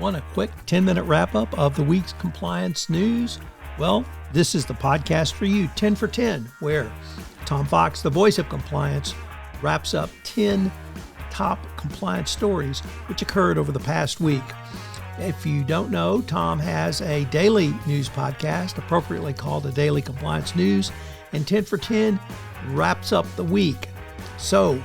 Want a quick 10-minute wrap-up of the week's compliance news? Well, this is the podcast for you, 10 for 10, where Tom Fox, the voice of compliance, wraps up 10 top compliance stories which occurred over the past week. If you don't know, Tom has a daily news podcast, appropriately called the Daily Compliance News, and 10 for 10 wraps up the week. So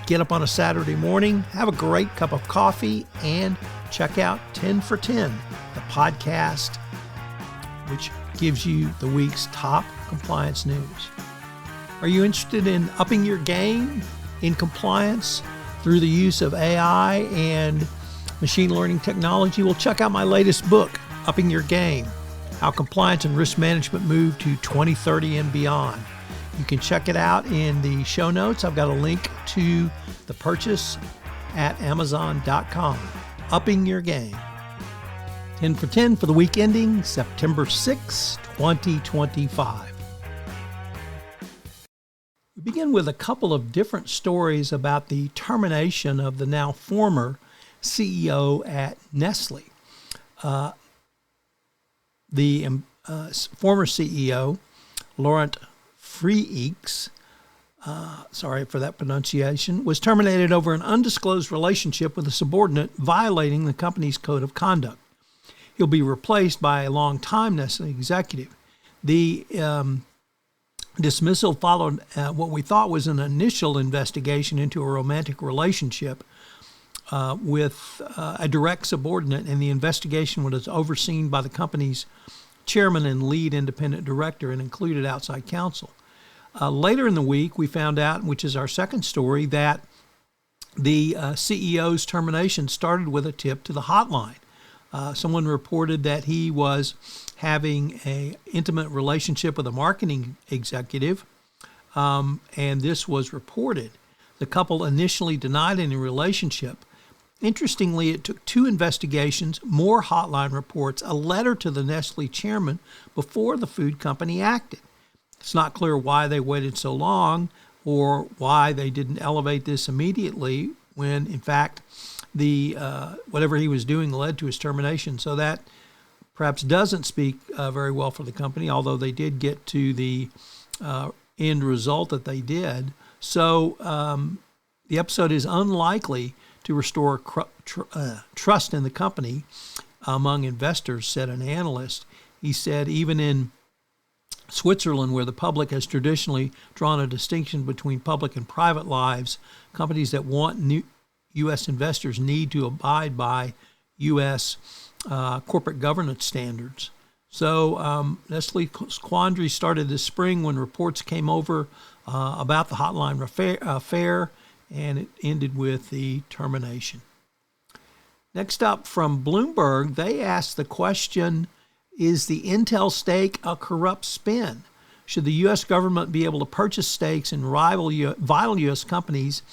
get up on a Saturday morning, have a great cup of coffee, and check out 10 for 10, the podcast which gives you the week's top compliance news. Are you interested in upping your game in compliance through the use of AI and machine learning technology? Well, check out my latest book, Upping Your Game, How Compliance and Risk Management Move to 2030 and Beyond. You can check it out in the show notes. I've got a link to the purchase at Amazon.com. Upping Your Game. 10 for 10 for the week ending September 6, 2025. We begin with a couple of different stories about the termination of the now former CEO at Nestlé. The former CEO, Laurent Freeix, sorry for that pronunciation, was terminated over an undisclosed relationship with a subordinate violating the company's code of conduct. He'll be replaced by a long-time Nestlé executive. The dismissal followed what we thought was an initial investigation into a romantic relationship with a direct subordinate, and the investigation was overseen by the company's chairman and lead independent director and included outside counsel. Later in the week, we found out, which is our second story, that the CEO's termination started with a tip to the hotline. Someone reported that he was having an intimate relationship with a marketing executive, and this was reported. The couple initially denied any relationship. Interestingly, it took 2 investigations, more hotline reports, a letter to the Nestlé chairman before the food company acted. It's not clear why they waited so long or why they didn't elevate this immediately when, in fact, the whatever he was doing led to his termination. So that perhaps doesn't speak very well for the company, although they did get to the end result that they did. So the episode is unlikely to restore trust in the company among investors, said an analyst. He said even in Switzerland, where the public has traditionally drawn a distinction between public and private lives, companies that want U.S. investors need to abide by U.S. Corporate governance standards. So Nestlé's quandary started this spring when reports came over about the hotline affair, and it ended with the termination. Next up from Bloomberg, they asked the question, is the Intel stake a corrupt spin? Should the U.S. government be able to purchase stakes in vital U.S. companies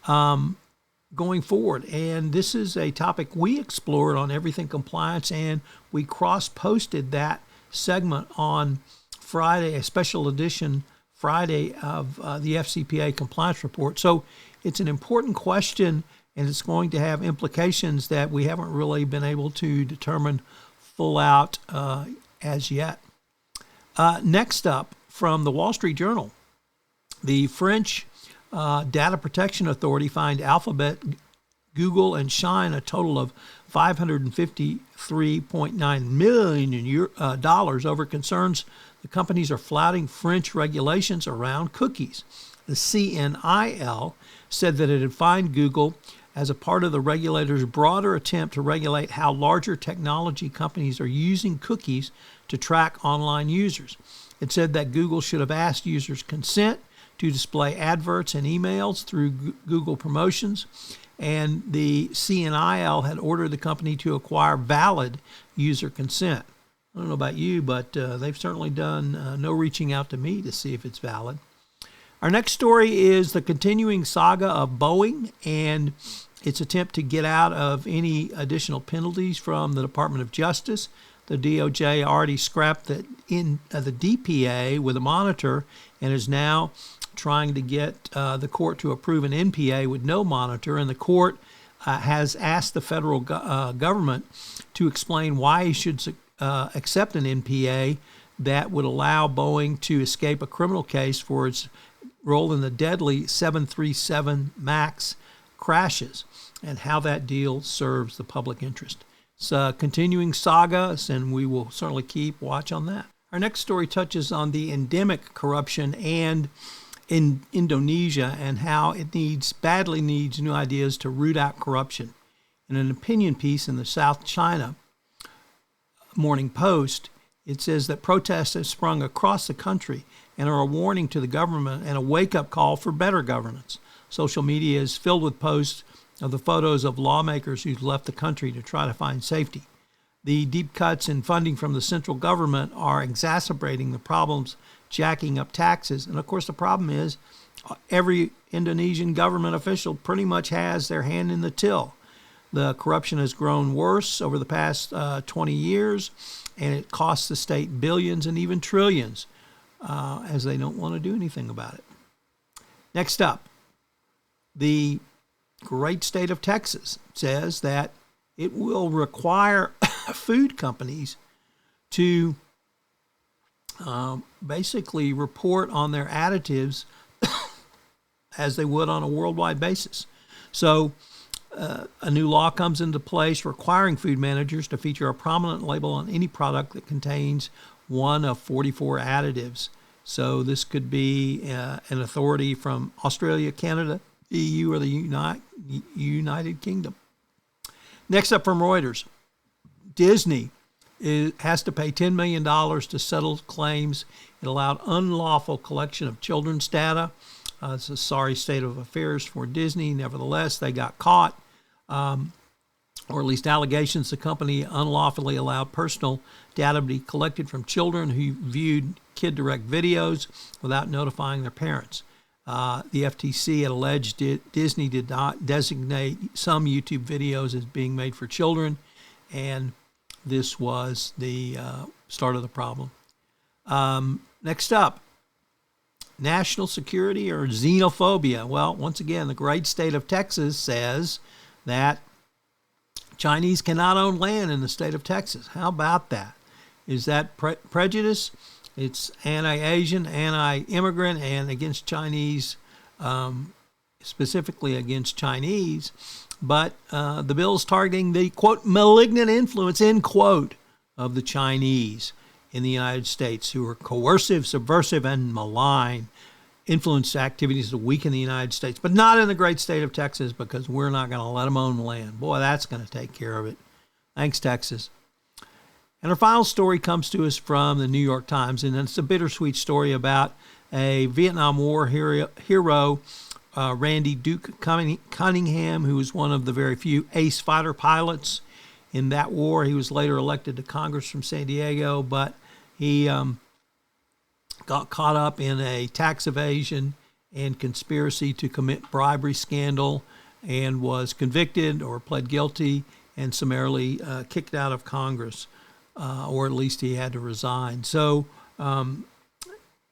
going forward? And this is a topic we explored on Everything Compliance, and we cross-posted that segment on Friday, a special edition Friday of the FCPA compliance report. So it's an important question, and it's going to have implications that we haven't really been able to determine full out as yet. Next up, from the Wall Street Journal, the French Data Protection Authority fined Alphabet, Google, and Shine a total of $553.9 million over concerns the companies are flouting French regulations around cookies. The CNIL said that it had fined Google as a part of the regulator's broader attempt to regulate how larger technology companies are using cookies to track online users. It said that Google should have asked users' consent to display adverts and emails through Google promotions, and the CNIL had ordered the company to acquire valid user consent. I don't know about you, but they've certainly done no reaching out to me to see if it's valid. Our next story is the continuing saga of Boeing and its attempt to get out of any additional penalties from the Department of Justice. The DOJ already scrapped the DPA with a monitor and is now trying to get the court to approve an NPA with no monitor. And the court has asked the federal government to explain why he should accept an NPA that would allow Boeing to escape a criminal case for its role in the deadly 737 MAX crashes, and how that deal serves the public interest. It's a continuing saga, and we will certainly keep watch on that. Our next story touches on the endemic corruption and in Indonesia and how it badly needs new ideas to root out corruption. In an opinion piece in the South China Morning Post, it says that protests have sprung across the country and are a warning to the government and a wake-up call for better governance. Social media is filled with posts of the photos of lawmakers who've left the country to try to find safety. The deep cuts in funding from the central government are exacerbating the problems, jacking up taxes. And of course, the problem is every Indonesian government official pretty much has their hand in the till. The corruption has grown worse over the past 20 years, and it costs the state billions and even trillions, as they don't want to do anything about it. Next up, the great state of Texas says that it will require food companies to basically report on their additives as they would on a worldwide basis. So a new law comes into place requiring food managers to feature a prominent label on any product that contains one of 44 additives. So this could be an authority from Australia, Canada, EU, or the United Kingdom. Next up from Reuters, Disney has to pay $10 million to settle claims it allowed unlawful collection of children's data. It's a sorry state of affairs for Disney. Nevertheless, they got caught, or at least allegations the company unlawfully allowed personal data to be collected from children who viewed kid-direct videos without notifying their parents. The FTC had alleged Disney did not designate some YouTube videos as being made for children, and this was the start of the problem. Next up, national security or xenophobia. Well, once again, the great state of Texas says that Chinese cannot own land in the state of Texas. How about that? Is that prejudice? It's anti-Asian, anti-immigrant, and against Chinese, specifically against Chinese. But the bill is targeting the, quote, malignant influence, end quote, of the Chinese in the United States, who are coercive, subversive, and malign, influence activities to weaken the United States, but not in the great state of Texas, because we're not going to let them own land. Boy, that's going to take care of it. Thanks, Texas. And our final story comes to us from the New York Times, and it's a bittersweet story about a Vietnam War hero, Randy Duke Cunningham, who was one of the very few ace fighter pilots in that war. He was later elected to Congress from San Diego, but he got caught up in a tax evasion and conspiracy to commit bribery scandal and was convicted or pled guilty and summarily kicked out of Congress. Or at least he had to resign. So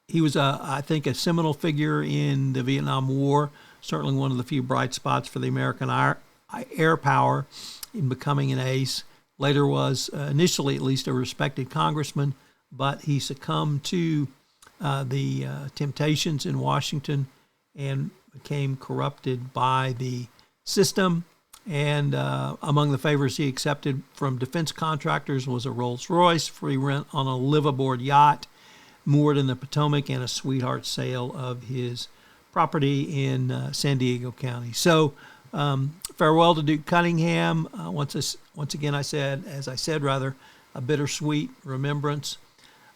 he was, I think, a seminal figure in the Vietnam War, certainly one of the few bright spots for the American air power in becoming an ace. Later was, initially at least, a respected congressman, but he succumbed to the temptations in Washington and became corrupted by the system. And among the favors he accepted from defense contractors was a Rolls-Royce, free rent on a live-aboard yacht moored in the Potomac, and a sweetheart sale of his property in San Diego County. So farewell to Duke Cunningham. Once again, a bittersweet remembrance.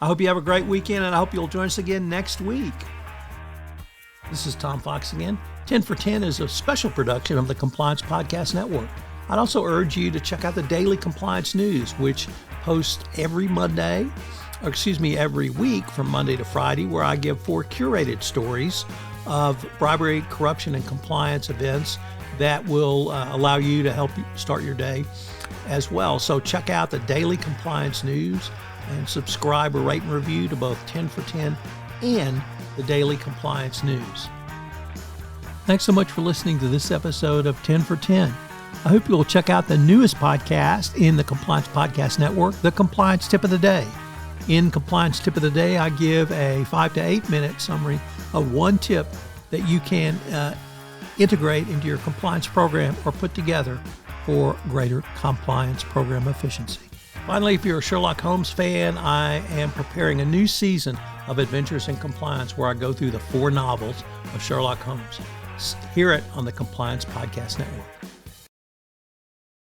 I hope you have a great weekend, and I hope you'll join us again next week. This is Tom Fox again. 10 for 10 is a special production of the Compliance Podcast Network. I'd also urge you to check out the Daily Compliance News, which posts every week from Monday to Friday, where I give 4 curated stories of bribery, corruption, and compliance events that will allow you to help you start your day as well. So check out the Daily Compliance News and subscribe or rate and review to both 10 for 10 and the Daily Compliance News. Thanks so much for listening to this episode of 10 for 10. I hope you'll check out the newest podcast in the Compliance Podcast Network, the Compliance Tip of the Day. In Compliance Tip of the Day, I give a 5 to 8 minute summary of one tip that you can integrate into your compliance program or put together for greater compliance program efficiency. Finally, if you're a Sherlock Holmes fan, I am preparing a new season of Adventures in Compliance where I go through the 4 novels of Sherlock Holmes. Hear it on the Compliance Podcast Network.